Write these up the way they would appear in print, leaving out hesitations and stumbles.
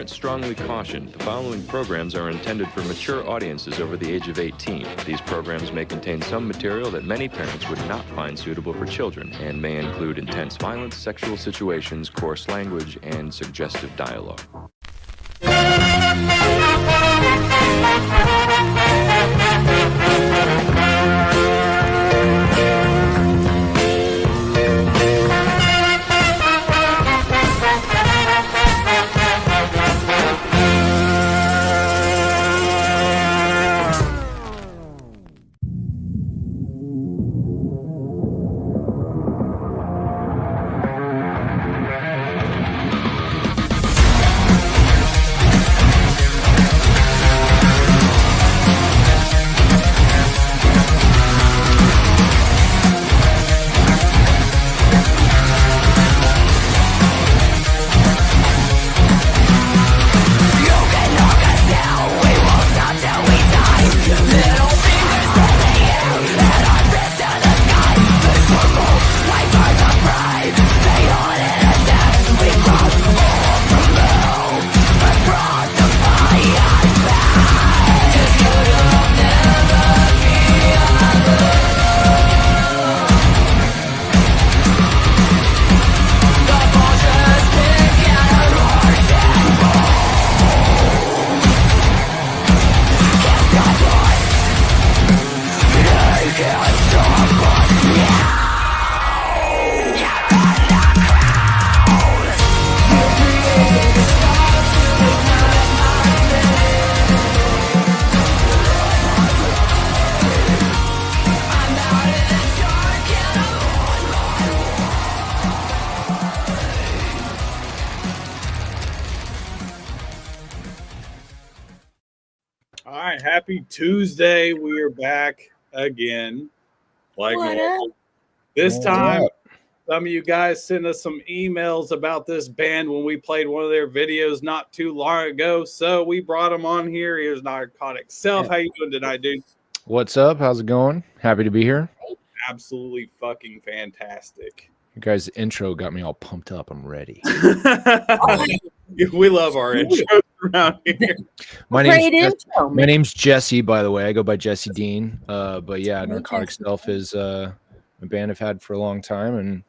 parents strongly caution the following programs are intended for mature audiences over the age of 18. These programs may contain some material that many parents would not find suitable for children and may include intense violence, sexual situations, coarse language, and suggestive dialogue. Happy Tuesday. We are back again. Like this time, some of you guys sent us some emails about this band when we played one of their videos not too long ago. So we brought them on here. Here's Narcotic Self. How you doing tonight, dude? What's up? How's it going? Happy to be here. Absolutely fucking fantastic. You guys' intro got me all pumped up. I'm ready. We love our intros around here. My name's Jesse, by the way. I go by Jesse Dean. But yeah, Narcotic Self is a band I've had for a long time, and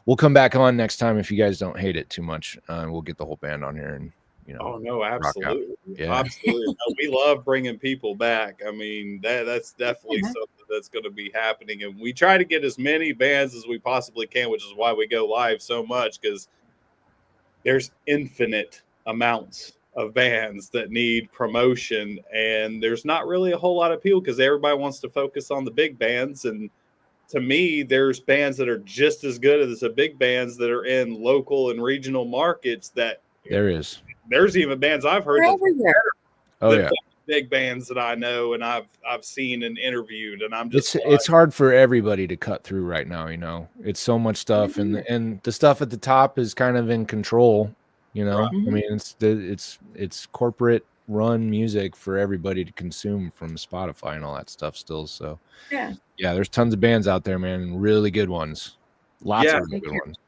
we'll come back on next time if you guys don't hate it too much. We'll get the whole band on here, and Oh no, absolutely, absolutely. No, we love bringing people back. I mean, that's definitely something that's going to be happening, and we try to get as many bands as we possibly can, which is why we go live so much, because there's infinite amounts of bands that need promotion, and there's not really a whole lot of people because everybody wants to focus on the big bands. And to me, there's bands that are just as good as the big bands that are in local and regional markets. There's even bands I've heard that big bands that I know and I've seen and interviewed, and I'm just it's hard for everybody to cut through right now. It's so much stuff, and the stuff at the top is kind of in control. I mean, it's corporate run music for everybody to consume from Spotify and all that stuff still. So yeah, there's tons of bands out there, man, really good ones. Lots of really good ones.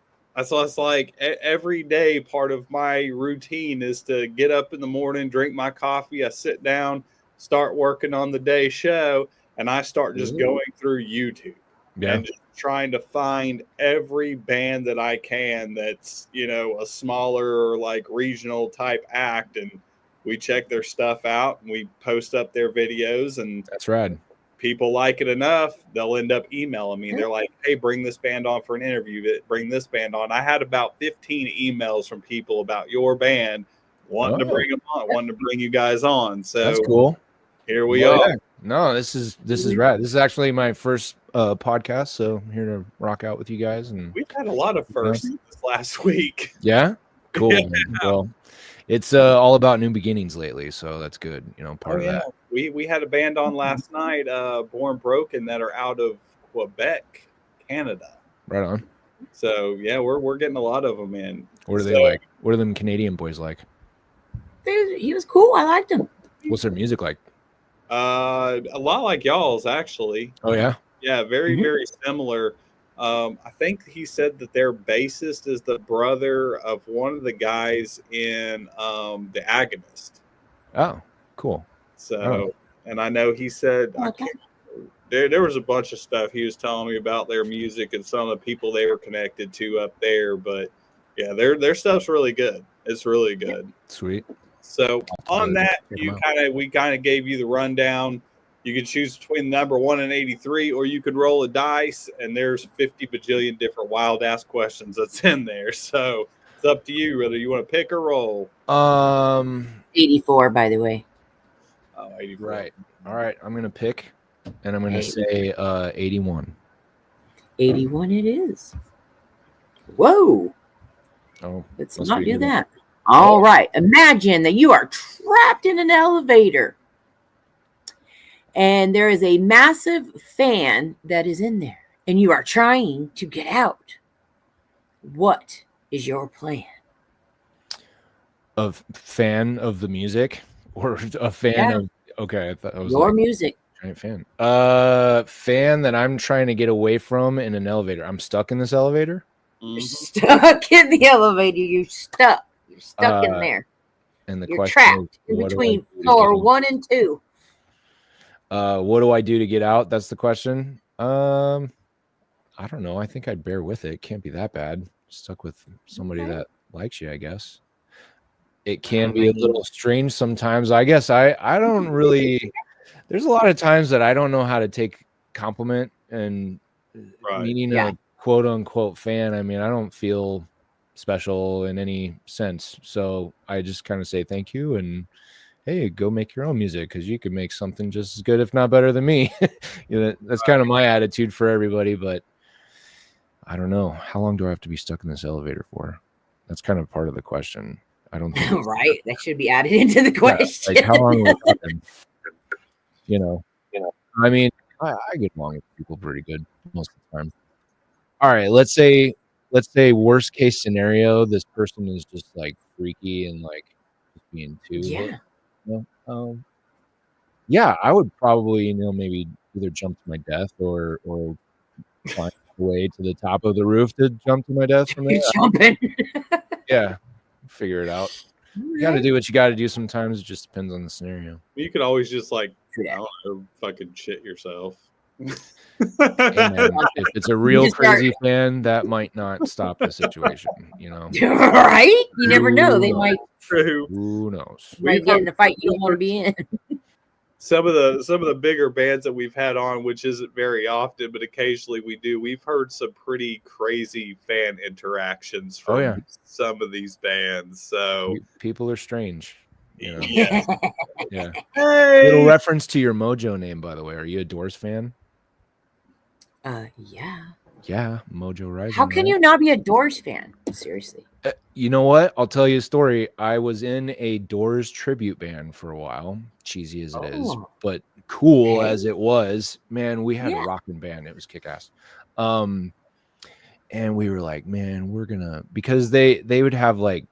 So it's like every day part of my routine is to get up in the morning, drink my coffee, I sit down, start working on the day show, and I start just going through YouTube and just trying to find every band that I can that's, a smaller or like regional type act, and we check their stuff out and we post up their videos, and that's rad. People like it enough, they'll end up emailing me. They're like, hey, bring this band on for an interview. Bring this band on. I had about 15 emails from people about your band wanting to bring them on, wanting to bring you guys on. So that's cool. Here we are. Yeah. No, this is rad. This is actually my first podcast, so I'm here to rock out with you guys. And we've had a lot of firsts this last week. Yeah? Cool. Yeah. Well, it's all about new beginnings lately, so that's good. Part of that. We had a band on last night, Born Broken, that are out of Quebec, Canada. Right on. So yeah, we're getting a lot of them in. What are they like? What are them Canadian boys like? He was cool. I liked him. What's their music like? A lot like y'all's, actually. Oh yeah. Yeah, very very similar. I think he said that their bassist is the brother of one of the guys in The Agonist. Oh, cool. So, and I know he said there was a bunch of stuff he was telling me about their music and some of the people they were connected to up there. But yeah, their stuff's really good. It's really good. Sweet. So on that, we kind of gave you the rundown. You could choose between number 1 and 83, or you could roll a dice, and there's 50 bajillion different wild ass questions that's in there. So it's up to you whether you want to pick or roll. 84, by the way. Oh, 84. Right. All right. I'm gonna pick, and I'm gonna say 81. 81 it is. Whoa. Oh, let's not do that. All right. Imagine that you are trapped in an elevator. And there is a massive fan that is in there, and you are trying to get out. What is your plan? A fan of the music, or a fan of? Okay, I thought it was your music. Giant fan. Fan that I'm trying to get away from in an elevator. I'm stuck in this elevator. You're stuck in the elevator. You're stuck. You're stuck in there. And you're trapped in between floor 1 and 2. What do I do to get out? That's the question. I don't know. I think I'd bear with it. It can't be that bad. Stuck with somebody that likes you, I guess. It can be a little strange sometimes. I guess I don't really. There's a lot of times that I don't know how to take compliment and meaning a quote unquote fan. I mean, I don't feel special in any sense. So I just kind of say thank you and hey, go make your own music because you could make something just as good, if not better than me. That's kind of my attitude for everybody, but I don't know. How long do I have to be stuck in this elevator for? That's kind of part of the question. I don't think right. That should be added into the question. Like how long are we talking? You know. I mean, I get along with people pretty good most of the time. All right, let's say worst case scenario, this person is just like freaky and like just being too yeah, I would probably, maybe either jump to my death or climb way to the top of the roof to jump to my death from there. Jumping. Yeah, figure it out. You got to do what you got to do sometimes. It just depends on the scenario. You could always just I don't know, fucking shit yourself. Hey man, if it's a real crazy fan, that might not stop the situation, Right? You never know. They might. True. Who knows? Might get in a fight you don't want to be in. Some of the bigger bands that we've had on, which isn't very often, but occasionally we do. We've heard some pretty crazy fan interactions from some of these bands. So people are strange. Yeah. Yeah. Hey. Little reference to your Mojo name, by the way. Are you a Doors fan? Yeah. Yeah, Mojo Rising. How can you not be a Doors fan? Seriously. You know what? I'll tell you a story. I was in a Doors tribute band for a while, cheesy as it is, but cool as it was. Man, we had a rocking band. It was kick-ass. And we were like, man, we're gonna, because they would have like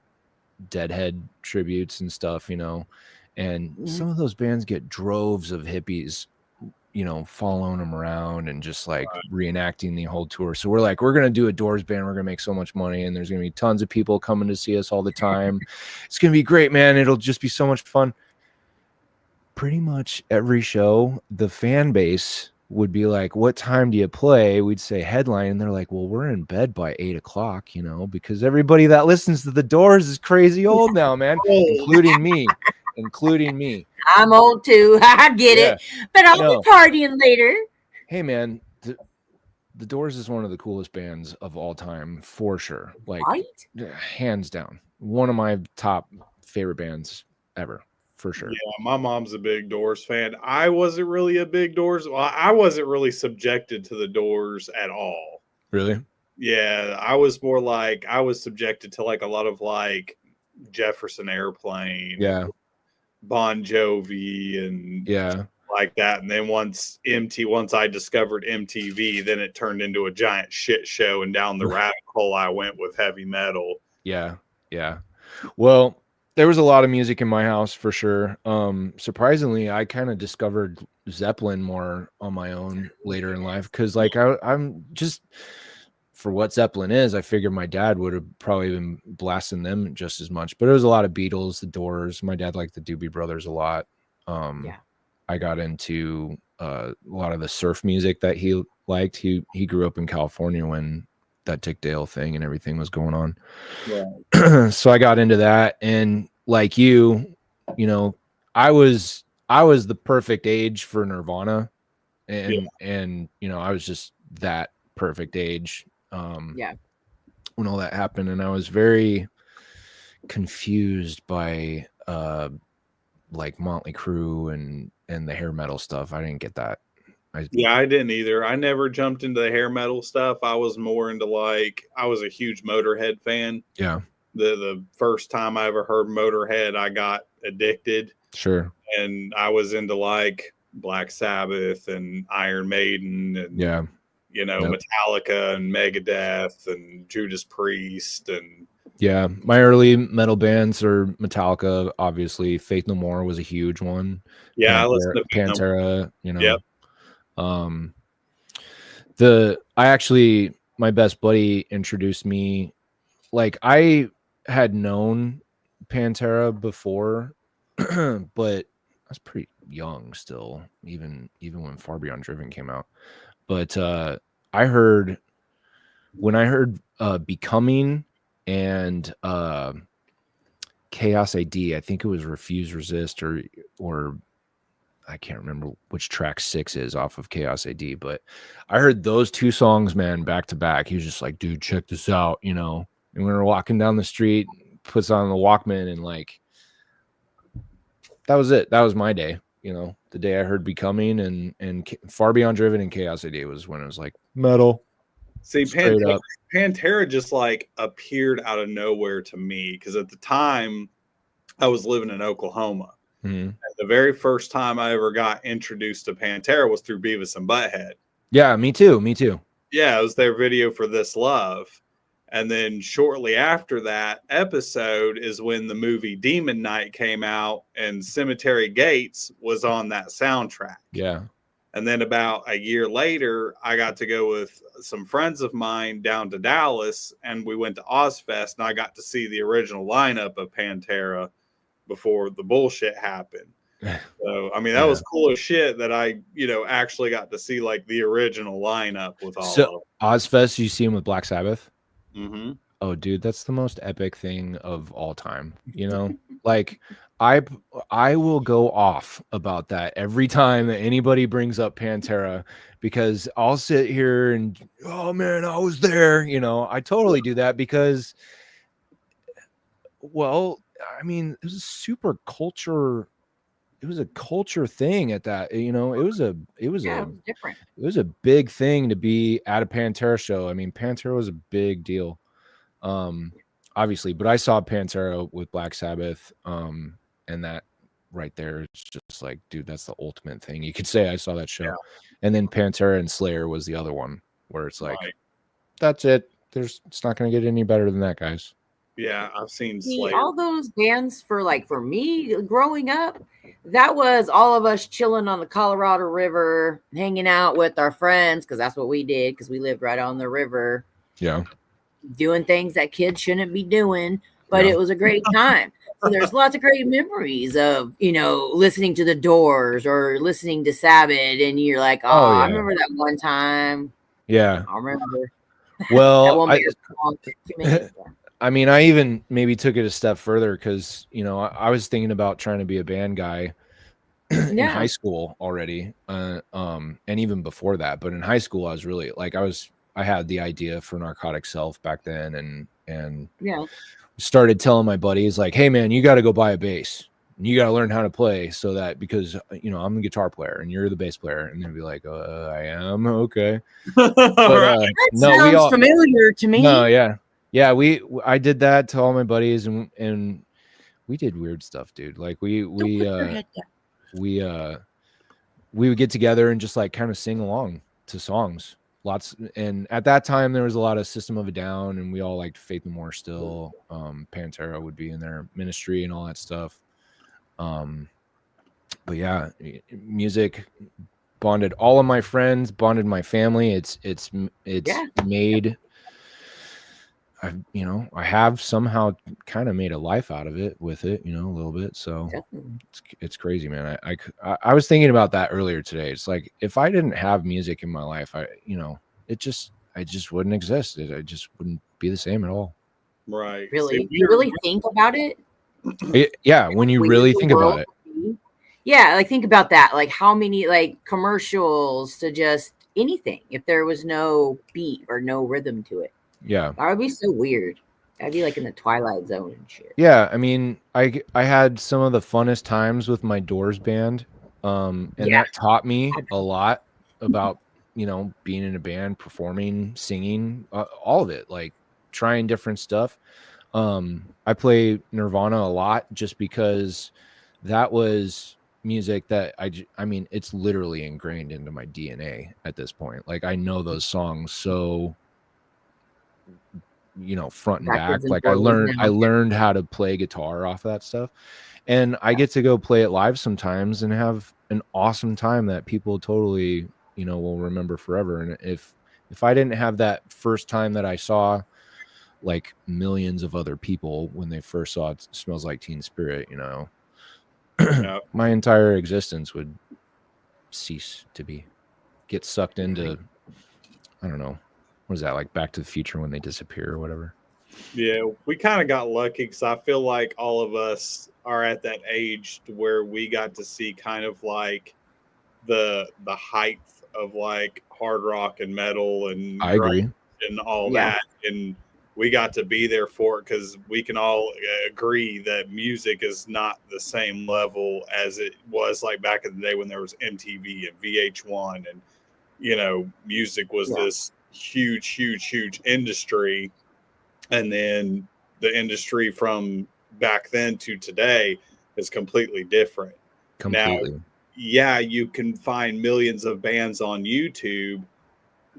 Deadhead tributes and stuff, and some of those bands get droves of hippies following them around and just like reenacting the whole tour. So we're like, we're going to do a Doors band. We're going to make so much money and there's going to be tons of people coming to see us all the time. It's going to be great, man. It'll just be so much fun. Pretty much every show, the fan base would be like, what time do you play? We'd say headline. And they're like, well, we're in bed by 8 o'clock, because everybody that listens to the Doors is crazy old now, man, including me. I'm old too. I get it, but I'll be partying later. Hey man, the Doors is one of the coolest bands of all time for sure. Like hands down, one of my top favorite bands ever for sure. Yeah, my mom's a big Doors fan. I wasn't really a big Doors. Well, I wasn't really subjected to the Doors at all. Really? Yeah, I was more like I was subjected to like a lot of like Jefferson Airplane. Yeah. Bon Jovi and like that. And then once I discovered MTV, then it turned into a giant shit show, and down the rabbit hole I went with heavy metal. Yeah. Well, there was a lot of music in my house for sure. Surprisingly, I kind of discovered Zeppelin more on my own later in life because like I'm just for what Zeppelin is, I figured my dad would have probably been blasting them just as much. But it was a lot of Beatles, the Doors. My dad liked the Doobie Brothers a lot. I got into a lot of the surf music that he liked. He grew up in California when that Dick Dale thing and everything was going on. Right. So I got into that, and like you know, I was the perfect age for Nirvana, and you know, I was just that perfect age when all that happened, and I was very confused by like Motley Crue and the hair metal stuff. I didn't get that. I didn't either. I never jumped into the hair metal stuff. I was more into I was a huge Motorhead fan. Yeah. The first time I ever heard Motorhead, I got addicted. Sure. And I was into Black Sabbath and Iron Maiden and you know, Metallica and Megadeth and Judas Priest and my early metal bands are Metallica, obviously. Faith No More was a huge one. I listened to Pantera, you know. My best buddy introduced me, like, I had known Pantera before, but I was pretty young still, even when Far Beyond Driven came out. But when I heard Becoming and Chaos AD, I think it was Refuse Resist or I can't remember which track 6 is off of Chaos AD, but I heard those two songs, man, back to back. He was just like, dude, check this out, you know. And we were walking down the street, puts on the Walkman, and like, that was it. That was my day, you know. The day I heard Becoming and Far Beyond Driven and Chaos AD was when it was like metal. See, Pantera just like appeared out of nowhere to me, because at the time I was living in Oklahoma. Mm-hmm. The very first time I ever got introduced to Pantera was through Beavis and Butthead. Yeah, me too. Yeah, it was their video for This Love. And then shortly after that episode is when the movie Demon Knight came out, and Cemetery Gates was on that soundtrack. Yeah. And then about a year later, I got to go with some friends of mine down to Dallas, and we went to Ozfest, and I got to see the original lineup of Pantera before the bullshit happened. So, I mean, that was cool as shit that I, you know, actually got to see like the original lineup with all of them. Ozfest, you see him with Black Sabbath? Mm-hmm. Oh, dude, that's the most epic thing of all time. You know, like I will go off about that every time that anybody brings up Pantera, because I'll sit here and, oh man, I was there. You know, I totally do that because, well, I mean, it was a super culture. It was a culture thing at that, you know, it was different. It was a big thing to be at a Pantera show. I mean, Pantera was a big deal. Obviously, but I saw Pantera with Black Sabbath, and that right there, it's just like, dude, that's the ultimate thing. You could say I saw that show. And then Pantera and Slayer was the other one where it's like, that's it. It's not going to get any better than that, guys. Yeah, I've seen Slayer. All those bands for me growing up, that was all of us chilling on the Colorado River, hanging out with our friends, because that's what we did, because we lived right on the river. Yeah. Doing things that kids shouldn't be doing, but it was a great time. So there's lots of great memories of, you know, listening to the Doors or listening to Sabbath, and you're like, I remember that one time. Yeah. I remember. Well, I mean, I even maybe took it a step further because, you know, I was thinking about trying to be a band guy in high school already. And even before that, but in high school, I was really like, I had the idea for Narcotic Self back then, and started telling my buddies like, hey man, you got to go buy a bass. You got to learn how to play, so that, because, you know, I'm the guitar player and you're the bass player, and they'd be like, I am, okay. But, that sounds familiar to me. No, yeah, I did that to all my buddies, and we did weird stuff, dude. Like we would get together and just like kind of sing along to songs. Lots, and at that time there was a lot of System of a Down, and we all liked Faith No More still. Pantera would be in their Ministry and all that stuff. But yeah, music bonded all of my friends, bonded my family. It's made I have somehow kind of made a life out of it with it, a little bit. So it's crazy, man. I was thinking about that earlier today. It's like, if I didn't have music in my life, I just wouldn't exist. I just wouldn't be the same at all. Right. Really, you really think about it? Yeah. When you really think about it. Yeah. Like, think about that. Like, how many like commercials to just anything, if there was no beat or no rhythm to it. Yeah. That would be so weird. I'd be like in the Twilight Zone and shit. Yeah, I mean, I had some of the funnest times with my Doors band, and that taught me a lot about being in a band, performing, singing, all of it, like trying different stuff. I play Nirvana a lot just because that was music that I mean, it's literally ingrained into my DNA at this point. Like, I know those songs so front and back. Like, I learned how to play guitar off that stuff, and I get to go play it live sometimes and have an awesome time that people totally will remember forever. And if I didn't have that first time that I saw like millions of other people when they first saw It Smells Like Teen Spirit, my entire existence would cease to get sucked into, I don't know, what is that, like Back to the Future when they disappear or whatever? Yeah, we kind of got lucky because I feel like all of us are at that age to where we got to see kind of like the height of like hard rock and metal and I agree and all that, and we got to be there for it because we can all agree that music is not the same level as it was like back in the day when there was MTV and VH1, and music was this huge industry. And then the industry from back then to today is completely different. Completely. Now, yeah, you can find millions of bands on YouTube,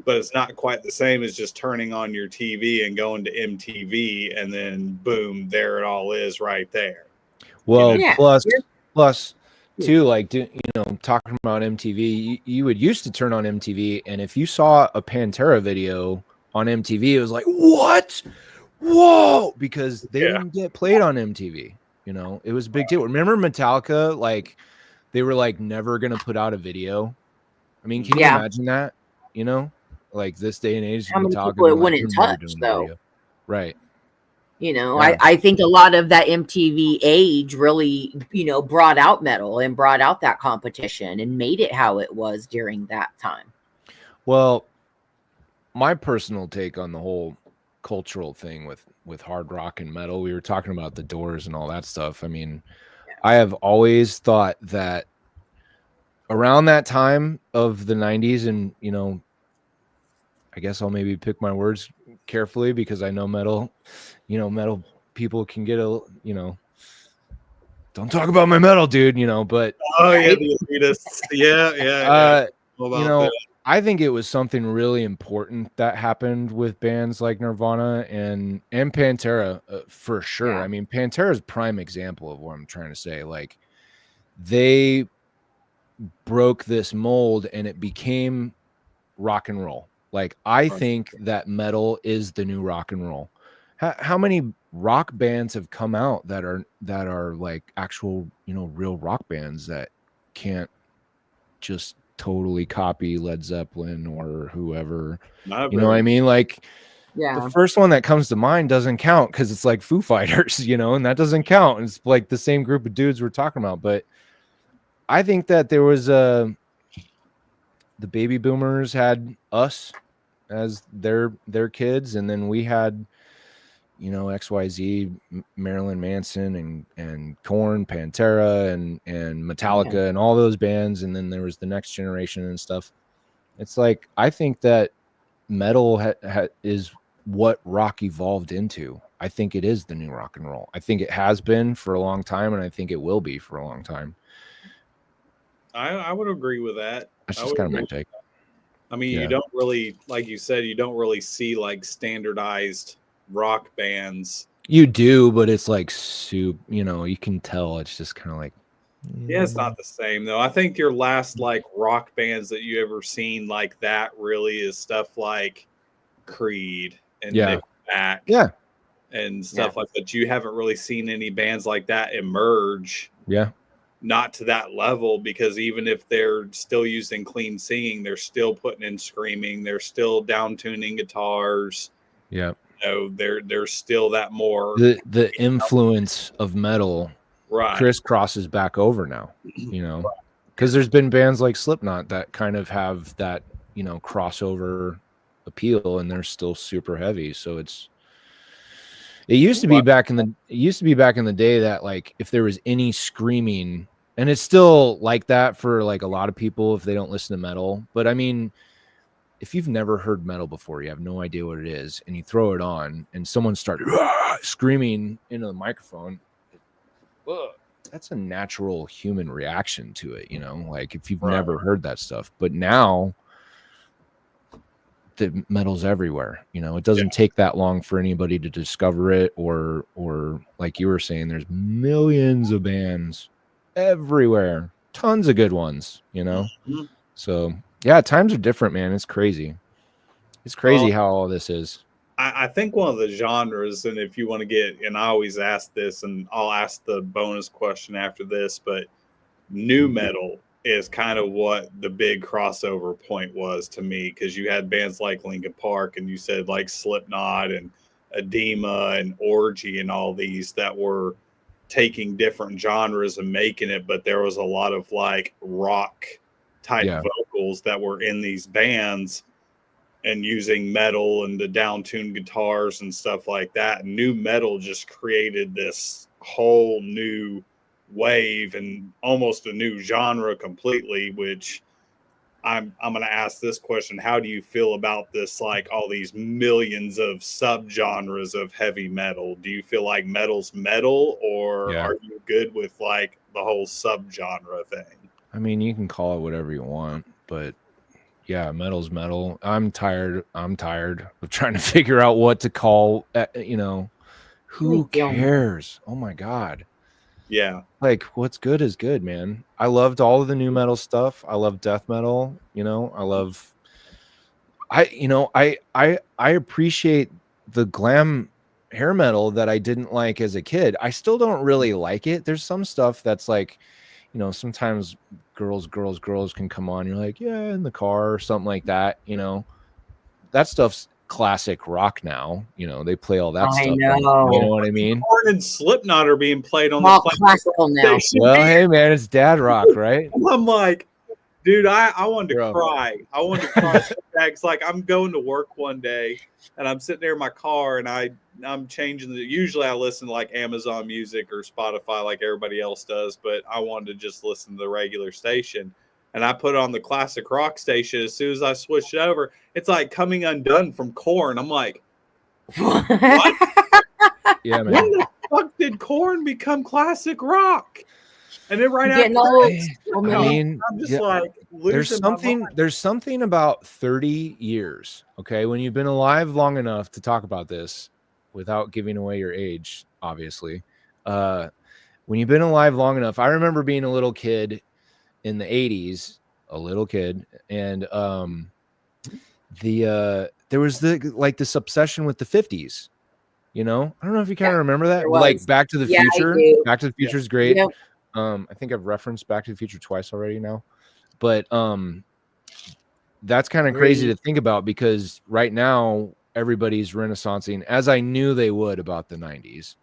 but it's not quite the same as just turning on your TV and going to MTV and then boom, there it all is right there. Well, plus too, like, talking about MTV, you would used to turn on MTV, and if you saw a Pantera video on MTV, it was like, what? Whoa, because they didn't get played on MTV. It was a big deal. Remember Metallica? Like, they were like never gonna put out a video. I mean, can you imagine that? Like this day and age, how many people it wouldn't touch though? Right. I think a lot of that MTV age really, brought out metal and brought out that competition and made it how it was during that time. Well, my personal take on the whole cultural thing with hard rock and metal, we were talking about the Doors and all that stuff. I mean, I have always thought that around that time of the 90s, and I guess I'll maybe pick my words carefully because I know metal people can get don't talk about my metal, dude, but the elitists. I think it was something really important that happened with bands like Nirvana and Pantera, for sure. I mean, Pantera's prime example of what I'm trying to say. Like, they broke this mold and it became rock and roll. Like, I think that metal is the new rock and roll. How many rock bands have come out that are like actual, real rock bands that can't just totally copy Led Zeppelin or whoever? What I mean? Like, the first one that comes to mind doesn't count because it's like Foo Fighters, and that doesn't count. It's like the same group of dudes we're talking about. But I think that there was the baby boomers had us as their kids, and then we had XYZ, Marilyn Manson and Korn, Pantera and Metallica and all those bands, and then there was the next generation and stuff. It's like, I think that metal is what rock evolved into. I think it is the new rock and roll. I think it has been for a long time, and I think it will be for a long time. I would agree with that. That's just kind of my take. I mean, you don't really, like you said, you don't really see like standardized rock bands. You do, but it's like soup, you can tell it's just kind of like, it's not the same though. I think your last like rock bands that you ever seen like that really is stuff like Creed and Nickelback back. Yeah. And stuff like that. You haven't really seen any bands like that emerge. Yeah. Not to that level, because even if they're still using clean singing, they're still putting in screaming. They're still down tuning guitars. Yeah. You know, there's still that more. The influence of metal crisscrosses back over now, you know, because there's been bands like Slipknot that kind of have that, you know, crossover appeal, and they're still super heavy. So it used to be back in the day that, like, if there was any screaming, and it's still like that for like a lot of people if they don't listen to metal, but I mean, if you've never heard metal before, you have no idea what it is, and you throw it on and someone started screaming into the microphone, that's a natural human reaction to it, you know, like if you've never heard that stuff. But now the metal's everywhere, you know, it doesn't take that long for anybody to discover it, or like you were saying, there's millions of bands everywhere, tons of good ones, you know. So yeah, times are different, man. It's crazy how all this is. I think one of the genres, and if you want to get, and I always ask this, and I'll ask the bonus question after this, but nu metal is kind of what the big crossover point was to me, because you had bands like Linkin Park, and you said like Slipknot and Edema and Orgy and all these that were taking different genres and making it, but there was a lot of like rock type vocals that were in these bands and using metal and the down-tuned guitars and stuff like that. Nu metal just created this whole new wave and almost a new genre completely, which I'm going to ask this question. How do you feel about this, like all these millions of subgenres of heavy metal? Do you feel like metal's metal, or are you good with like the whole subgenre thing? I mean, you can call it whatever you want, but yeah, metal's metal. I'm tired of trying to figure out what to call, you know, who cares? Oh my God. Yeah. Like, what's good is good, man. I loved all of the new metal stuff. I love death metal, you know. I appreciate the glam hair metal that I didn't like as a kid. I still don't really like it. There's some stuff that's like, you know, sometimes girls can come on. You're like, yeah, in the car or something like that. You know, that stuff's classic rock now. You know, they play all that stuff. You know what I mean? Korn and Slipknot are being played on the classical now. Well, hey man, it's dad rock, right? I'm like, dude, I wanted to cry. I wanted to cry. It's like I'm going to work one day and I'm sitting there in my car and I'm changing usually I listen to like Amazon Music or Spotify like everybody else does, but I wanted to just listen to the regular station. And I put it on the classic rock station. As soon as I switched it over, it's like Coming Undone from Korn. I'm like, what? Yeah, man. When the fuck did Korn become classic rock? And then right after I'm just like, there's something about 30 years, okay, when you've been alive long enough to talk about this without giving away your age, obviously. When you've been alive long enough, I remember being a little kid in the 80s, and there was this obsession with the 50s. You know, I don't know if you kind of remember that. Like Back to the Future. Back to the Future is great. Yep. I think I've referenced Back to the Future twice already now, but that's kind of crazy to think about, because right now everybody's renaissancing, as I knew they would, about the 90s,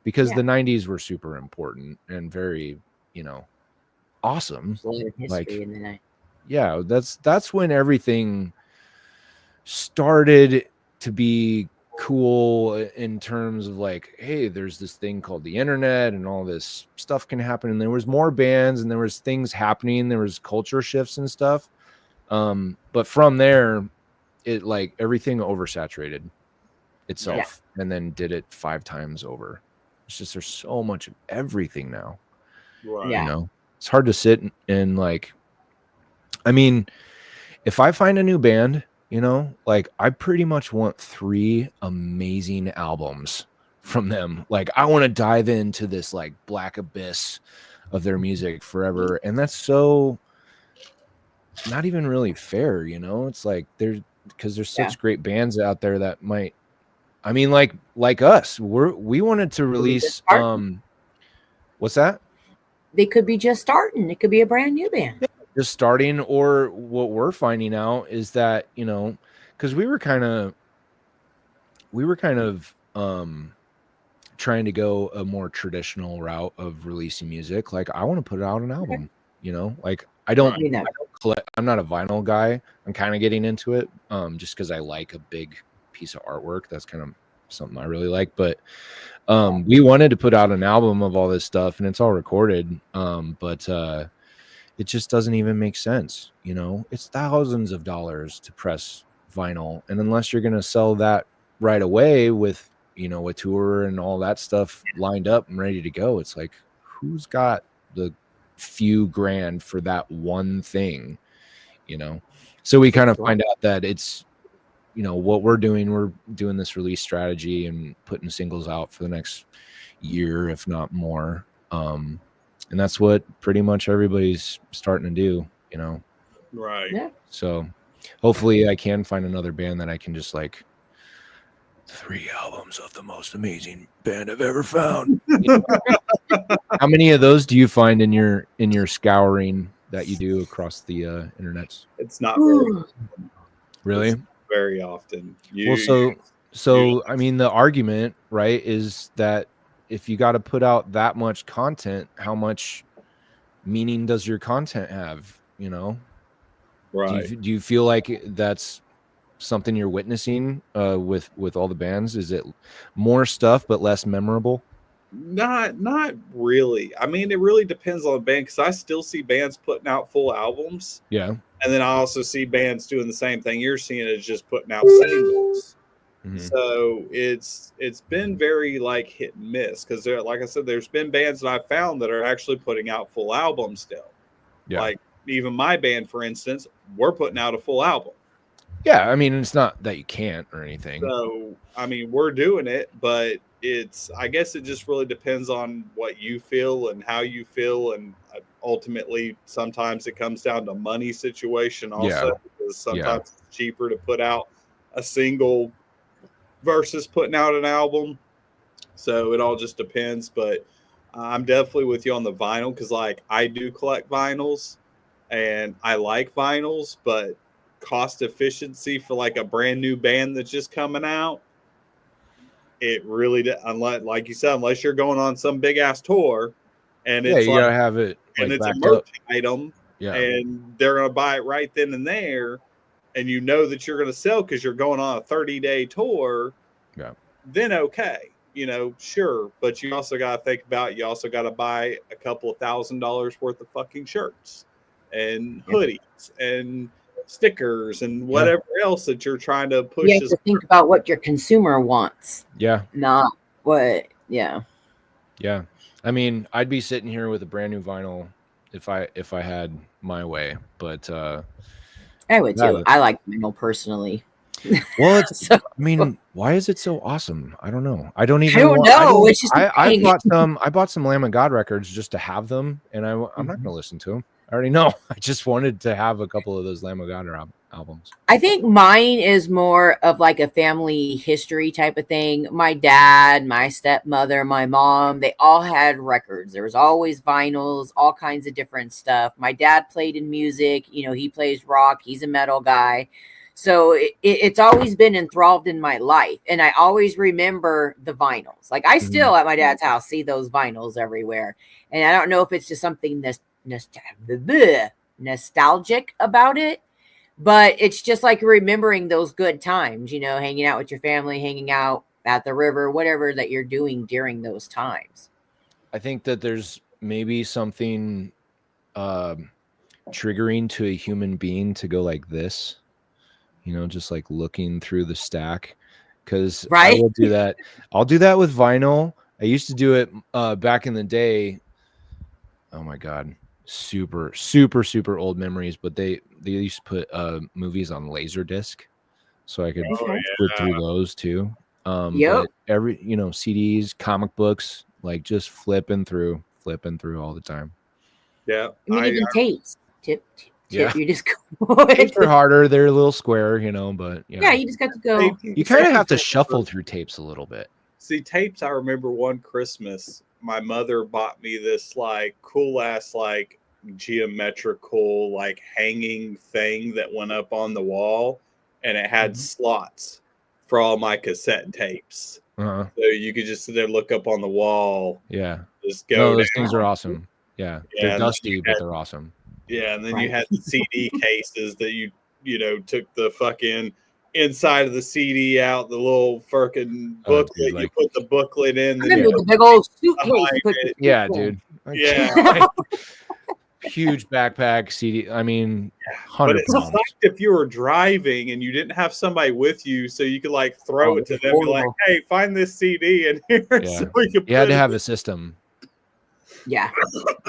because the 90s were super important and very, you know, awesome. Like, yeah, that's when everything started to be cool in terms of like, hey, there's this thing called the internet and all this stuff can happen, and there was more bands and there was things happening, there was culture shifts and stuff, but from there it like everything oversaturated itself and then did it 5 times over. It's just there's so much of everything now, you know. It's hard to sit and like, I mean, if I find a new band, you know, like I pretty much want 3 amazing albums from them. Like I want to dive into this like black abyss of their music forever. And that's so not even really fair, you know. It's like because there's such great bands out there that might I mean, like us, we wanted to release. What's that? They could be just starting. It could be a brand new band. Yeah, just starting, or what we're finding out is that, you know, because we were kind of trying to go a more traditional route of releasing music. Like, I want to put out an album, you know, like I don't collect. I'm not a vinyl guy. I'm kind of getting into it, just because I like a big piece of artwork. That's kind of something I really like. But we wanted to put out an album of all this stuff, and it's all recorded. But it just doesn't even make sense. You know, it's thousands of dollars to press vinyl, and unless you're going to sell that right away with, you know, a tour and all that stuff lined up and ready to go, it's like, who's got the few grand for that one thing, you know? So we kind of find out that it's, you know, what we're doing this release strategy and putting singles out for the next year, if not more. And that's what pretty much everybody's starting to do, you know? Right. Yeah. So hopefully I can find another band that I can just like, 3 albums of the most amazing band I've ever found. How many of those do you find in your scouring that you do across the internets? It's not very really it's very often. So I mean, the argument, right, is that if you got to put out that much content, how much meaning does your content have? You know, right? Do you feel like that's something you're witnessing with all the bands? Is it more stuff but less memorable? Not really. I mean, it really depends on the band, because I still see bands putting out full albums. Yeah. And then I also see bands doing the same thing you're seeing, is just putting out singles. Mm-hmm. So it's been very like hit and miss, because like I said, there's been bands that I've found that are actually putting out full albums still. Yeah. Like even my band, for instance, we're putting out a full album. Yeah, I mean, it's not that you can't or anything. So, I mean, we're doing it, but I guess it just really depends on what you feel and how you feel. And ultimately, sometimes it comes down to money situation also, because sometimes it's cheaper to put out a single versus putting out an album. So it all just depends. But I'm definitely with you on the vinyl, because like I do collect vinyls and I like vinyls, but cost efficiency for like a brand new band that's just coming out, it really, unless, like you said, unless you're going on some big ass tour, and it's you like, gotta have it, and like, it's a merch item, and they're gonna buy it right then and there, and you know that you're gonna sell because you're going on a 30-day tour. Then okay, you know, sure, but you also got to think about, you also got to buy a couple of $1,000 worth of fucking shirts and hoodies and stickers and whatever else that you're trying to push. You have to think about what your consumer wants. Not what. Yeah. I mean, I'd be sitting here with a brand new vinyl if I had my way, but I would too. I like vinyl personally. Well, it's I mean, why is it so awesome? I don't know. I don't know. It's just I bought some Lamb of God records just to have them, and I'm not going to listen to them. I already know. I just wanted to have a couple of those Lamb of God albums. I think mine is more of like a family history type of thing. My dad, my stepmother, my mom, they all had records. There was always vinyls, all kinds of different stuff. My dad played in music. You know, he plays rock. He's a metal guy. So it's always been enthralled in my life. And I always remember the vinyls. Like I still at my dad's house see those vinyls everywhere. And I don't know if it's just something nostalgic about it, but it's just like remembering those good times, you know, hanging out with your family, hanging out at the river, whatever that you're doing during those times. I think that there's maybe something triggering to a human being to go like this, you know, just like looking through the stack, because I will do that. I'll do that with vinyl. I used to do it back in the day. Oh my God. Super old memories, but they used to put movies on Laserdisc, so I could flip through those too. But every, you know, CDs, comic books, like just flipping through all the time. Yeah, I mean, even tapes. Yeah. You just go. Tapes are harder. They're a little square, you know, but yeah, you just got to go. You kind of have to shuffle through tapes a little bit. See, tapes, I remember one Christmas, my mother bought me this like cool ass, like geometrical, like hanging thing that went up on the wall, and it had slots for all my cassette tapes. So you could just sit there, look up on the wall. Yeah. Just go. No, those things are awesome. Yeah. They're dusty, but they're awesome. Yeah. And then you had the CD cases that you took the fucking inside of the CD out, the little fucking booklet. Dude, you put the booklet in. I remember the big old suitcase. Yeah, dude. Yeah. Huge backpack CD. I mean, 100 but it sucked if you were driving and you didn't have somebody with you, so you could like throw it to them, and be like, "Hey, find this CD in here." Yeah. So we could you had to have a system. Yeah.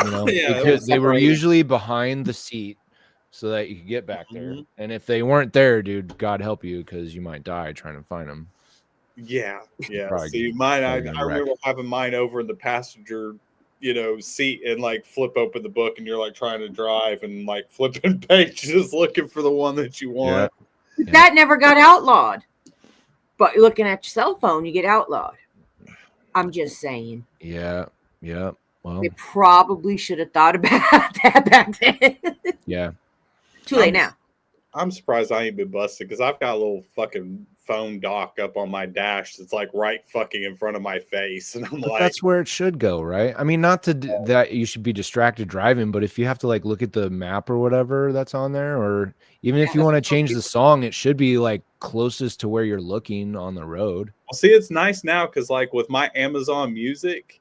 You know, because they were usually behind the seat so that you could get back there. And if they weren't there, dude, God help you, because you might die trying to find them. Yeah. See, mine, I remember having mine over in the passenger, seat, and like flip open the book, and you're like trying to drive and like flipping pages looking for the one that you want. Yeah. That never got outlawed. But looking at your cell phone, you get outlawed. I'm just saying. Yeah. Well, they probably should have thought about that back then. Yeah. Too late now. I'm surprised I ain't been busted, because I've got a little fucking phone dock up on my dash that's like right fucking in front of my face, and I'm like, that's where it should go, right? I mean, not to that you should be distracted driving, but if you have to like look at the map or whatever that's on there, or even if you want to change the song, it should be like closest to where you're looking on the road. Well, see, it's nice now because like with my Amazon Music,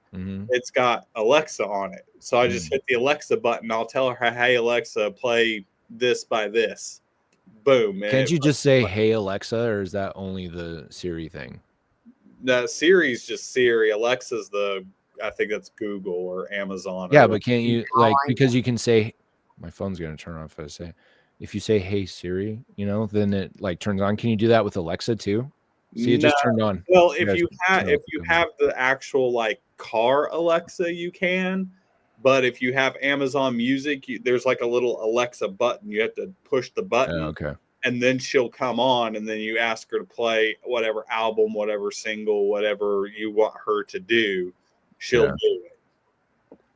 it's got Alexa on it, so I just hit the Alexa button. I'll tell her, "Hey Alexa, play this by this." Boom. Can't you just say, "Hey Alexa," or is that only the Siri thing? No, Siri's just Siri. Alexa's I think that's Google or Amazon. Yeah, but can't you like, because you can say, my phone's gonna turn off if you say, "Hey Siri," then it like turns on. Can you do that with Alexa too? See, it just turned on. Well, if you have the actual like car Alexa, you can. But if you have Amazon Music, there's like a little Alexa button. You have to push the button, and then she'll come on, and then you ask her to play whatever album, whatever single, whatever you want her to do. She'll do it.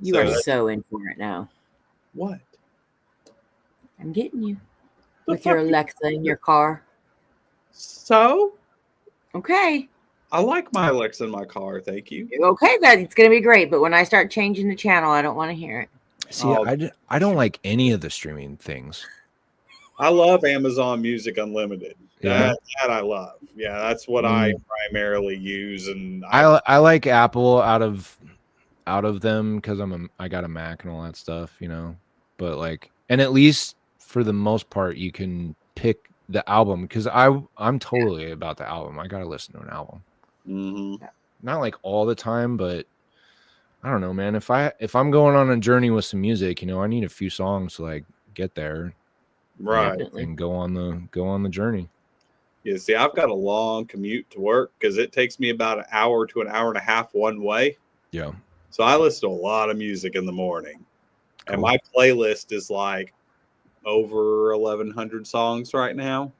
You are so in for it now. What? I'm getting you with your Alexa in your car. So? Okay. I like my Alexa in my car. Thank you. Okay, it's going to be great. But when I start changing the channel, I don't want to hear it. See, I don't like any of the streaming things. I love Amazon Music Unlimited. That I love. Yeah, that's what I primarily use. And I like Apple out of them because I got a Mac and all that stuff, But like, and at least for the most part, you can pick the album, because I'm totally about the album. I gotta listen to an album. Not like all the time, but I don't know, man. If I'm going on a journey with some music, I need a few songs to like get there, right, and go on the journey. Yeah, see, I've got a long commute to work because it takes me about an hour to an hour and a half one way. Yeah. So I listen to a lot of music in the morning, and my playlist is like over 1,100 songs right now,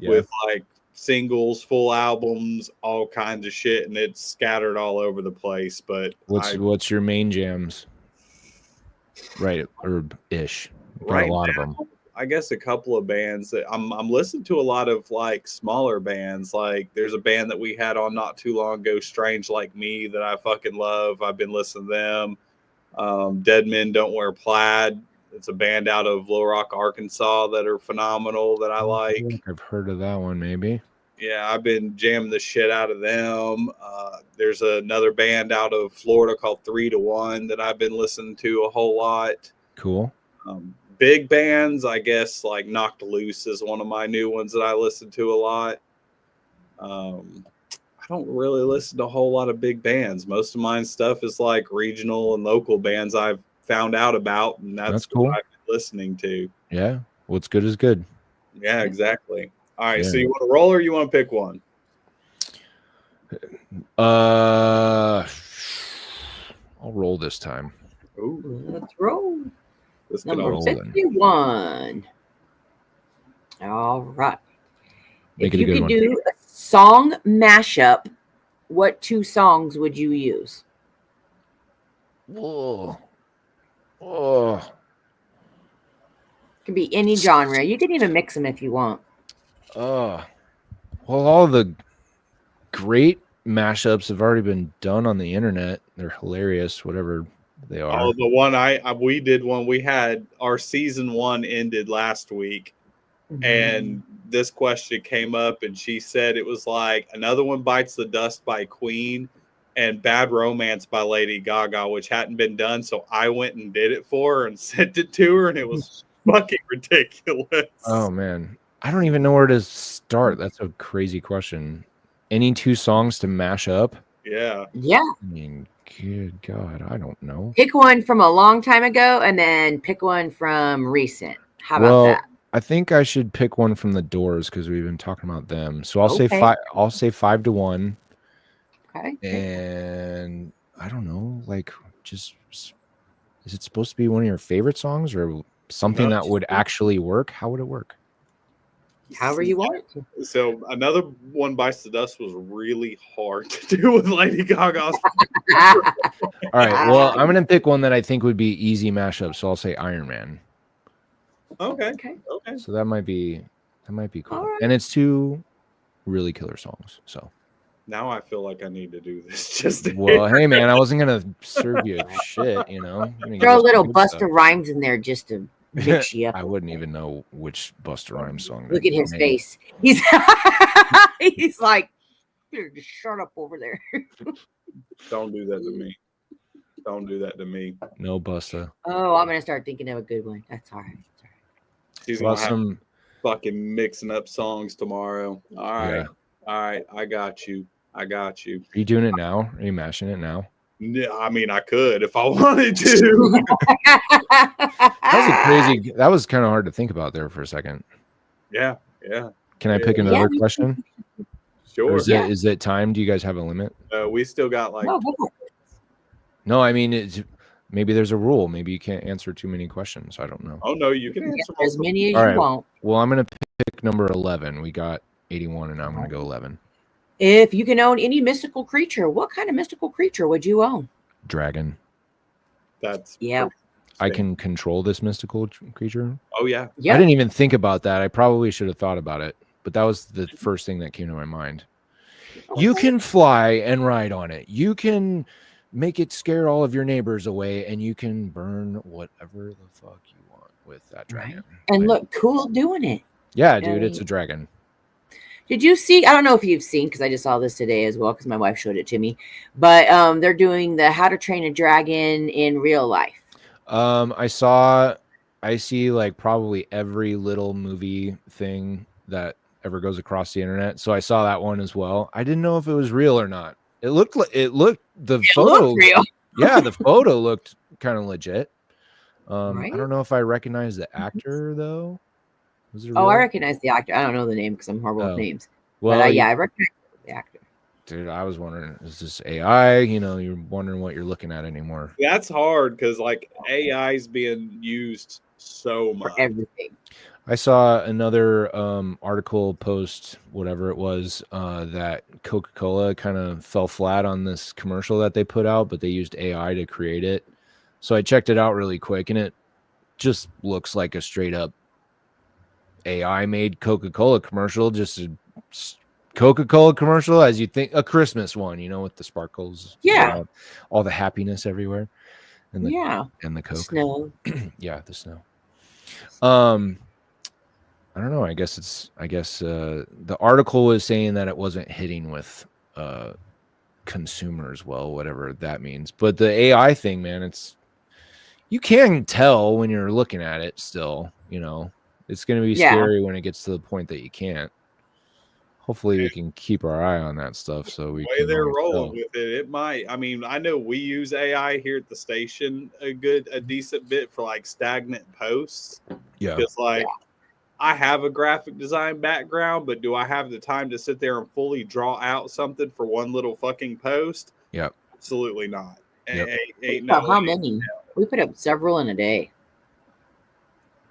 with like singles, full albums, all kinds of shit, and it's scattered all over the place. But what's your main jams? Right, or ish. Right, a lot of them. I guess a couple of bands that I'm listening to a lot of, like smaller bands. Like there's a band that we had on not too long ago, Strange Like Me, that I fucking love. I've been listening to them. Dead Men Don't Wear Plaid. It's a band out of Little Rock, Arkansas that are phenomenal that I like. I've heard of that one, maybe. Yeah, I've been jamming the shit out of them. There's another band out of Florida called 3 to 1 that I've been listening to a whole lot. Cool. Big bands, I guess, like Knocked Loose is one of my new ones that I listen to a lot. I don't really listen to a whole lot of big bands. Most of my stuff is like regional and local bands I've found out about, and that's cool. what I've been listening to. Yeah, what's good is good. Yeah, exactly. All right, so you want to roll or you want to pick one? I'll roll this time. Ooh. Let's roll. Number 51. All right. If you could do a song mashup, what 2 songs would you use? Whoa. Could be any genre. You can even mix them if you want. Well, all the great mashups have already been done on the internet. They're hilarious, whatever they are. Oh, the one we did one. We had our season 1 ended last week, and this question came up, and she said it was like Another One Bites the Dust by Queen and Bad Romance by Lady Gaga, which hadn't been done. So I went and did it for her and sent it to her, and it was fucking ridiculous. Oh man, I don't even know where to start. That's a crazy question. Any 2 songs to mash up? Yeah. I mean, good God, I don't know. Pick one from a long time ago and then pick one from recent. How about that? I think I should pick one from the Doors because we've been talking about them. So I'll say 5. I'll say 5 to 1. Okay. And I don't know, like, just is it supposed to be one of your favorite songs or something that would actually work? How would it work? However you want it to. So Another One Bites the Dust was really hard to do with Lady Gaga's. All right. Well, I'm gonna pick one that I think would be easy mashup. So I'll say Iron Man. Okay. So that might be cool. Right. And it's 2 really killer songs. So now I feel like I need to do this. Just hey man, I wasn't gonna serve you shit, you know. Throw a little Busta Rhymes in there just to mix you up. I wouldn't even know which Busta Rhymes song. Look at his face. He's like, just shut up over there. Don't do that to me. Don't do that to me. No Busta. Oh, I'm gonna start thinking of a good one. That's all right. She's gonna have fucking mixing up songs tomorrow. All right. Yeah. All right. I got you. Are you doing it now? Are you mashing it now? Yeah, I mean, I could if I wanted to. That was kind of hard to think about there for a second. Yeah. Can I pick another question? Sure. Or is it time? Do you guys have a limit? We still got like. No, I mean, maybe there's a rule. Maybe you can't answer too many questions. I don't know. Oh no, you can answer as many as you want. Well, I'm gonna pick number 11. We got 81, and I'm gonna go 11. If you can own any mystical creature, what kind of mystical creature would you own? Dragon. That's I can control this mystical creature. Oh yeah. I didn't even think about that. I probably should have thought about it, but that was the first thing that came to my mind. Okay. You can fly and ride on it. You can make it scare all of your neighbors away, and you can burn whatever the fuck you want with that dragon. And look cool doing it. Yeah, dude, it's a dragon. Did you see? I don't know if you've seen, because I just saw this today as well, because my wife showed it to me. But they're doing the How to Train a Dragon in real life. I see like probably every little movie thing that ever goes across the internet. So I saw that one as well. I didn't know if it was real or not. It looked the photo looked real. Yeah, the photo looked kind of legit. Right? I don't know if I recognize the actor though. Was it real? Oh, I recognize the actor. I don't know the name because I'm horrible with names. Well, but I recognize the actor. Dude, I was wondering, is this AI? You know, you're wondering what you're looking at anymore. That's hard because like AI is being used so much for everything. I saw another article post, whatever it was, that Coca-Cola kind of fell flat on this commercial that they put out, but they used AI to create it. So I checked it out really quick, and it just looks like a straight up AI made Coca-Cola commercial, just a Coca-Cola commercial as you think, a Christmas one, you know, with the sparkles, all the happiness everywhere, and and the Coke, snow, the snow. I don't know. I guess the article was saying that it wasn't hitting with consumers well, whatever that means. But the AI thing, man, you can tell when you're looking at it. Still, you know, it's going to be scary when it gets to the point that you can't. Hopefully we can keep our eye on that stuff. So we way they're rolling with it. It might. I mean, I know we use AI here at the station a decent bit for like stagnant posts. Yeah. Because I have a graphic design background, but do I have the time to sit there and fully draw out something for one little fucking post? Yep. Absolutely not. Yep. How many? We put up several in a day.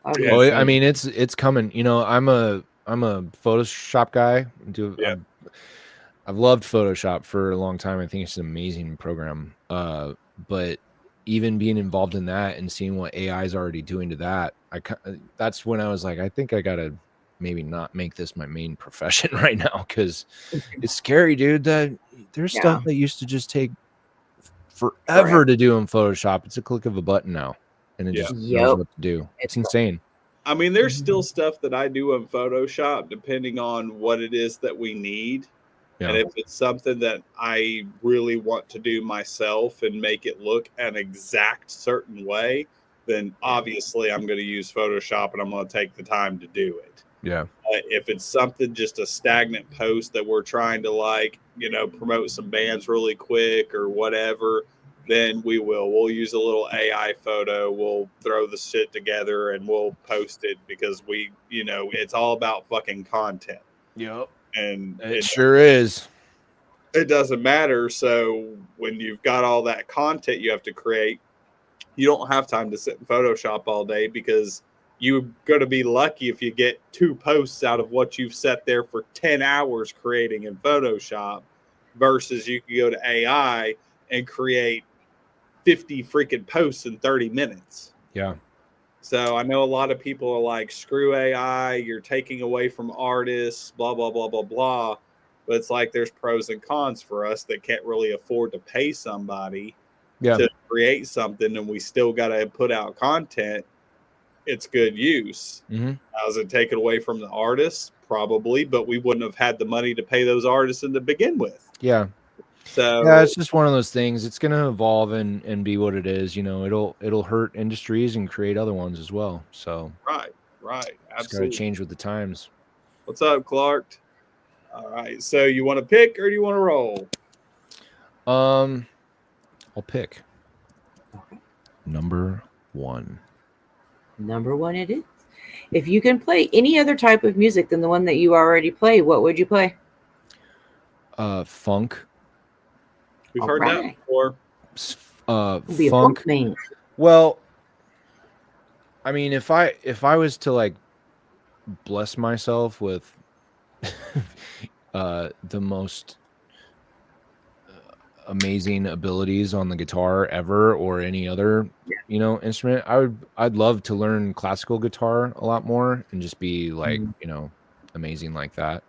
Oh, I mean, it's coming. You know, I'm a Photoshop guy. I've loved Photoshop for a long time. I think it's an amazing program. But even being involved in that and seeing what AI is already doing to that, that's when I was like, I think I gotta maybe not make this my main profession right now, because it's scary, dude. That there's stuff that used to just take forever to do in Photoshop. It's a click of a button now, and it just knows what to do. It's insane. I mean, there's still stuff that I do in Photoshop, depending on what it is that we need. Yeah. And if it's something that I really want to do myself and make it look an exact certain way, then obviously I'm going to use Photoshop and I'm going to take the time to do it. Yeah. If it's something, just a stagnant post that we're trying to promote some bands really quick or whatever, then we'll use a little AI photo. We'll throw the shit together and we'll post it, because it's all about fucking content. Yep. And it sure is. It doesn't matter. So when you've got all that content you have to create, you don't have time to sit in Photoshop all day, because you're going to be lucky if you get 2 posts out of what you've sat there for 10 hours creating in Photoshop, versus you can go to AI and create 50 freaking posts in 30 minutes. Yeah. So I know a lot of people are like, screw AI, you're taking away from artists, blah, blah, blah, blah, blah. But it's like there's pros and cons for us that can't really afford to pay somebody to create something, and we still got to put out content. It's good use. Mm-hmm. Does it take it away from the artists? Probably, but we wouldn't have had the money to pay those artists to begin with. Yeah. So yeah, it's just one of those things. It's going to evolve and be what it is. You know, it'll hurt industries and create other ones as well. So right, got absolutely. to change with the times. What's up, Clark? All right, so you want to pick or do you want to roll? I'll pick number 1. Number 1 it is. If you can play any other type of music than the one that you already play, what would you play? Funk. We've heard that before. Funk. Well, I mean, if I was to like bless myself with the most amazing abilities on the guitar ever, or any other instrument, I'd love to learn classical guitar a lot more and just be like amazing like that.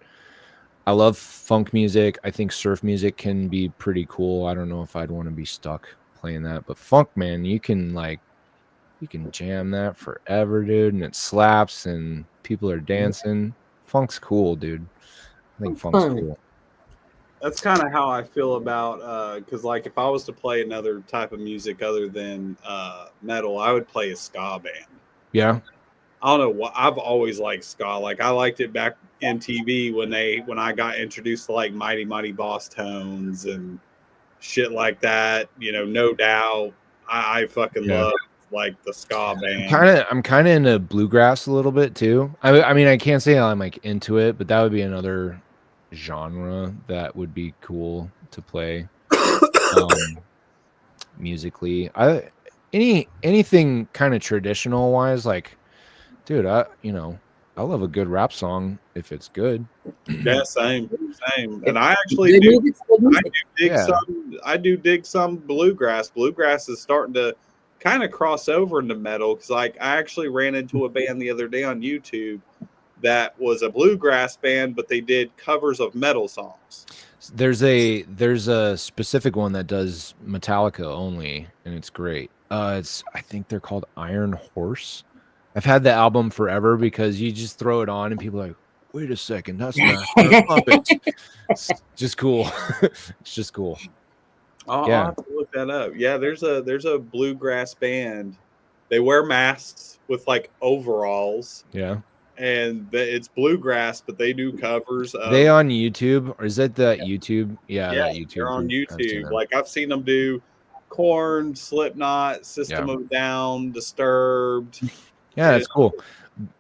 I love funk music. I think surf music can be pretty cool. I don't know if I'd want to be stuck playing that, but funk, man, you can jam that forever, dude, and it slaps and people are dancing. Funk's cool, dude. I think funk's cool. That's kind of how I feel about because like if I was to play another type of music other than metal, I would play a ska band. Yeah. I don't know what, I've always liked ska. Like I liked it back in TV when I got introduced to like Mighty Mighty Boss Tones and shit like that. No doubt. I fucking love like the ska band. I'm kind of into bluegrass a little bit too. I mean, I can't say I'm like into it, but that would be another genre that would be cool to play musically. Anything kind of traditional wise, like, dude, I love a good rap song if it's good. Yeah, same. And I actually I do dig some bluegrass. Bluegrass is starting to kind of cross over into metal, because like I actually ran into a band the other day on YouTube that was a bluegrass band, but they did covers of metal songs. There's a specific one that does Metallica only, and it's great. I think they're called Iron Horse. I've had the album forever because you just throw it on and people are like, wait a second, that's not It's just cool. It's just cool. I'll have to look that up. Yeah, there's a bluegrass band. They wear masks with like overalls. Yeah. And it's bluegrass, but they do covers. They on YouTube, or is that the YouTube? Yeah, that YouTube. They're on YouTube. Like I've seen them do Korn, Slipknot, System of a Down, Disturbed. Yeah, that's cool.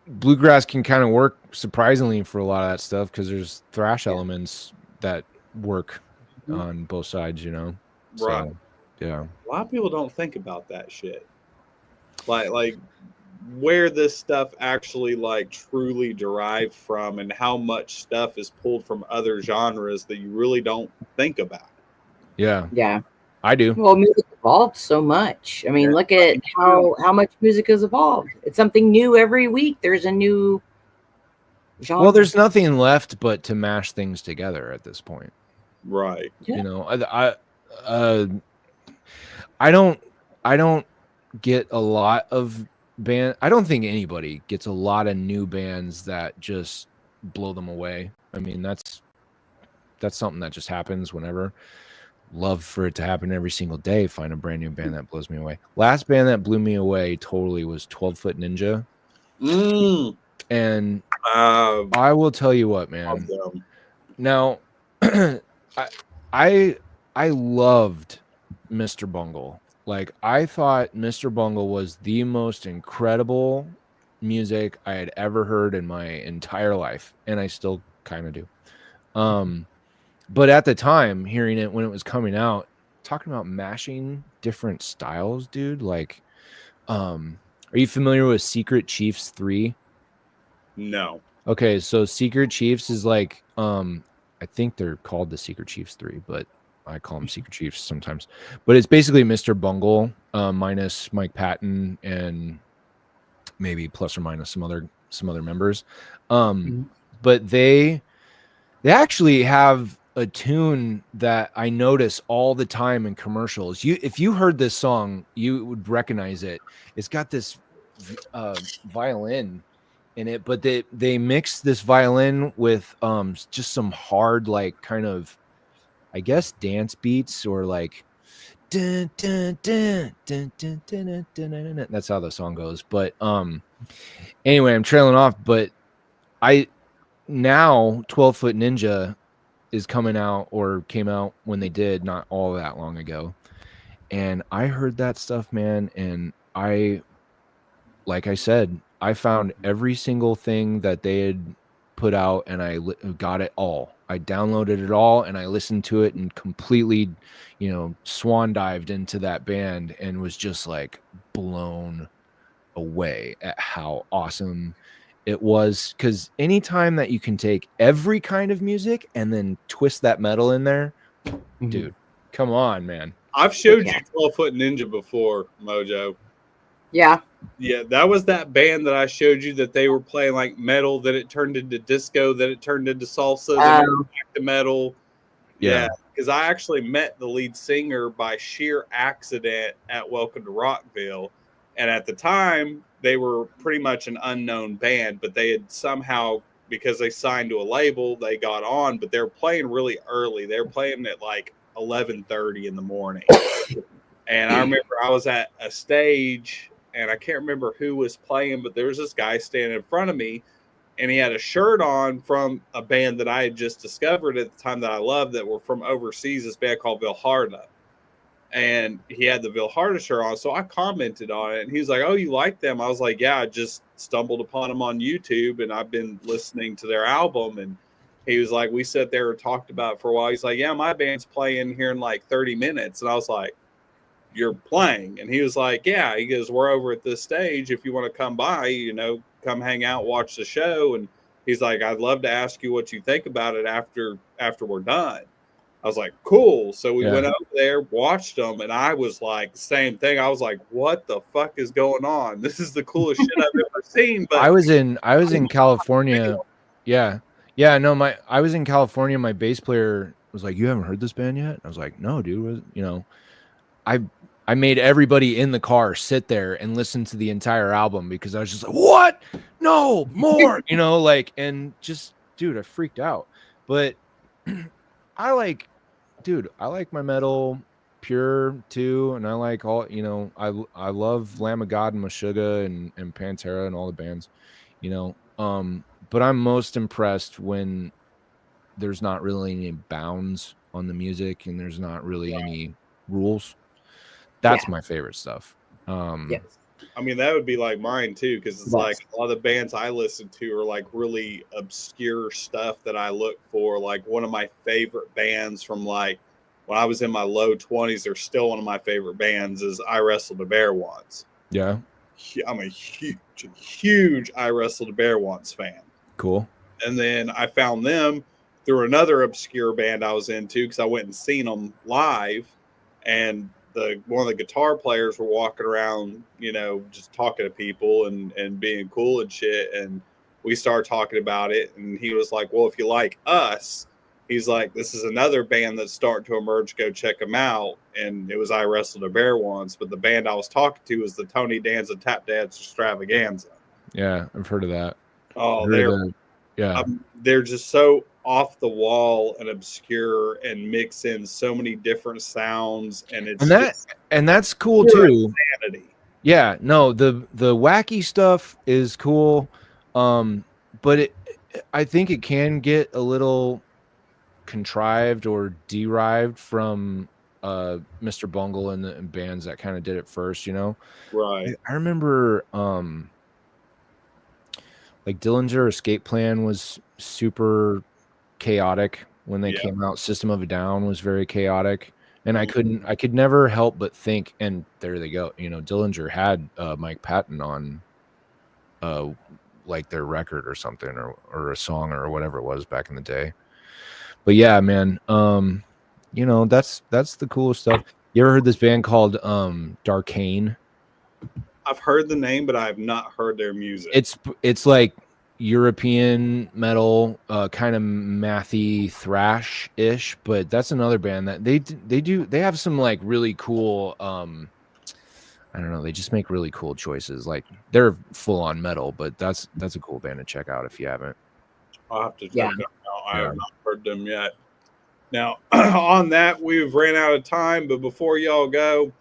Bluegrass can kind of work surprisingly for a lot of that stuff, because there's thrash elements that work on both sides, Right. So, yeah. A lot of people don't think about that shit. Like where this stuff actually like truly derived from, and how much stuff is pulled from other genres that you really don't think about. Yeah. Yeah. I do. Well, music evolved so much. I mean, look at how much music has evolved. It's something new every week. There's a new genre. Well, there's nothing left but to mash things together at this point. Right. Yeah. You know, I don't get a lot of I don't think anybody gets a lot of new bands that just blow them away. I mean, that's something that just happens whenever. Love for it to happen every single day. Find a brand new band that blows me away. Last band that blew me away totally was 12 Foot Ninja. And I will tell you what, man. Awesome. Now, I loved Mr. Bungle. Like, I thought Mr. Bungle was the most incredible music I had ever heard in my entire life, and I still kind of do. But at the time, hearing it when it was coming out, talking about mashing different styles, dude. Like, are you familiar with Secret Chiefs 3? No. Okay, so Secret Chiefs is like, I think they're called the Secret Chiefs 3, but I call them Secret Chiefs sometimes. But it's basically Mr. Bungle minus Mike Patton and maybe plus or minus some other members. But they actually have a tune that I notice all the time in commercials. If you heard this song, you would recognize it. It's got this violin in it, but they mix this violin with just some hard, like, kind of, I guess, dance beats, or like dun, dun, dun, dun, dun, dun, dun, dun, dun, dun. That's how the song goes. But anyway, I'm trailing off, but now 12 Foot Ninja is coming out, or came out when they did, not all that long ago. And I heard that stuff, man, and like I said, I found every single thing that they had put out, and I got it all. I downloaded it all, and I listened to it, and completely, swan dived into that band, and was just like blown away at how awesome it was. Because anytime that you can take every kind of music and then twist that metal in there, dude, come on, man. I've showed you 12 Foot Ninja before, Mojo. Yeah. Yeah, that was that band that I showed you, that they were playing like metal, that it turned into disco, that it turned into salsa, then back to metal. Yeah, because I actually met the lead singer by sheer accident at Welcome to Rockville. And at the time, they were pretty much an unknown band, but they had somehow, because they signed to a label, they got on, but they were playing really early. They were playing at like 11:30 in the morning. And I remember I was at a stage, and I can't remember who was playing, but there was this guy standing in front of me, and he had a shirt on from a band that I had just discovered at the time that I loved, that were from overseas, this band called Vilharda. And he had the Vilharda shirt on, so I commented on it, and he was like, "Oh, you like them?" I was like, "Yeah, I just stumbled upon them on YouTube, and I've been listening to their album." And he was like, "We sat there and talked about it for a while." He's like, "Yeah, my band's playing here in like 30 minutes. And I was like, "You're playing?" And he was like, "Yeah." He goes, "We're over at this stage. If you want to come by, come hang out, watch the show." And he's like, "I'd love to ask you what you think about it after we're done." I was like, "Cool." So we went over there, watched them, and I was like, same thing. I was like, "What the fuck is going on? This is the coolest shit I've ever seen." But I was in California. Yeah. I was in California. My bass player was like, "You haven't heard this band yet?" I was like, "No, dude." I made everybody in the car sit there and listen to the entire album, because I was just like, "What? No more," and just, dude, I freaked out. But I like my metal pure too, and I like all, I love Lamb of God and Meshuggah and Pantera and all the bands, but I'm most impressed when there's not really any bounds on the music, and there's not really any rules. That's my favorite stuff. Yes. I mean, that would be like mine too, because it's like a lot of the bands I listen to are like really obscure stuff that I look for. Like, one of my favorite bands from like when I was in my low 20s, they're still one of my favorite bands, is I Wrestled a Bear Once. Yeah. I'm a huge I Wrestled a Bear Once fan. Cool. And then I found them through another obscure band I was into because I went and seen them live, and one of the guitar players were walking around, just talking to people and being cool and shit. And we started talking about it, and he was like, well, if you like us, he's like, this is another band that's starting to emerge. Go check them out. And it was I Wrestled a Bear Once, but the band I was talking to was the Tony Danza Tap Dance Extravaganza. Yeah, I've heard of that. Oh, they're just so off the wall and obscure and mix in so many different sounds, and that's cool too. Insanity. Yeah, no, the wacky stuff is cool, but I think it can get a little contrived or derived from Mr. Bungle and the bands that kind of did it first, Right. I remember like Dillinger Escape Plan was super chaotic when they came out. System of a Down was very chaotic, and I could never help but think, and there they go, Dillinger had Mike Patton on like their record or something, or a song or whatever it was back in the day. But yeah, man, that's the coolest stuff. You ever heard this band called Darkane? I've heard the name, but I have not heard their music. It's like European metal, kind of mathy thrash ish, but that's another band that they have some like really cool. I don't know. They just make really cool choices. Like they're full on metal, but that's a cool band to check out if you haven't. I'll have to check them out. I have not heard them yet. Now, on that, we've ran out of time, but before y'all go,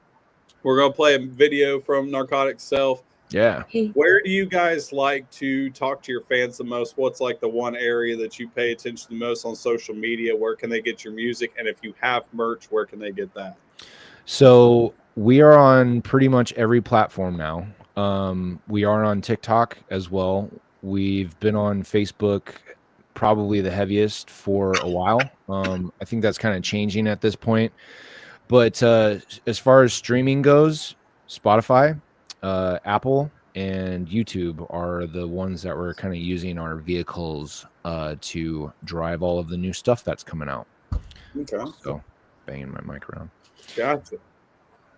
we're going to play a video from Narcotic Self. Yeah. Where do you guys like to talk to your fans the most? What's like the one area that you pay attention to the most on social media? Where can they get your music? And if you have merch, where can they get that? So we are on pretty much every platform now. We are on TikTok as well. We've been on Facebook, probably the heaviest for a while. I think that's kind of changing at this point. But as far as streaming goes, Spotify, Apple, and YouTube are the ones that we're kind of using our vehicles to drive all of the new stuff that's coming out. Okay. So, banging my mic around. Gotcha.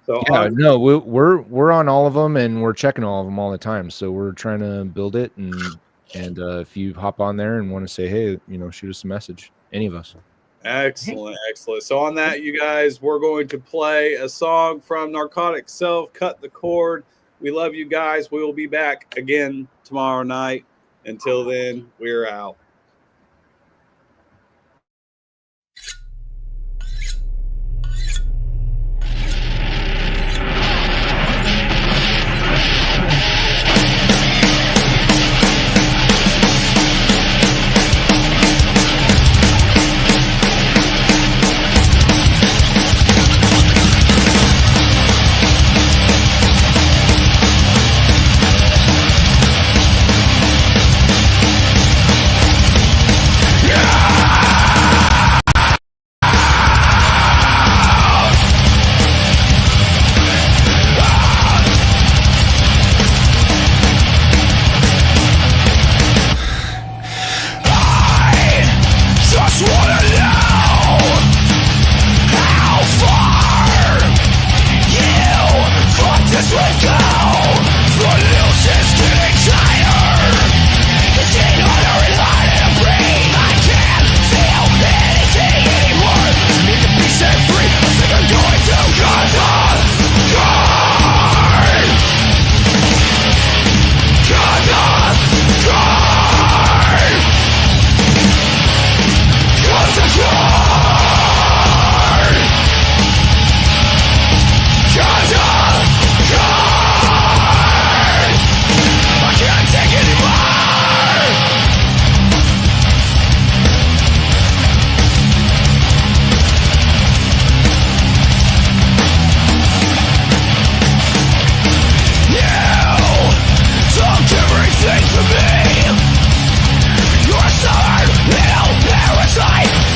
So no, we're on all of them, and we're checking all of them all the time. So we're trying to build it, and if you hop on there and want to say, hey, shoot us a message, any of us. Excellent. So on that, you guys, we're going to play a song from Narcotic Self, Cut the Cord. We love you guys. We will be back again tomorrow night. Until then, we're out. You're a stubborn little parasite.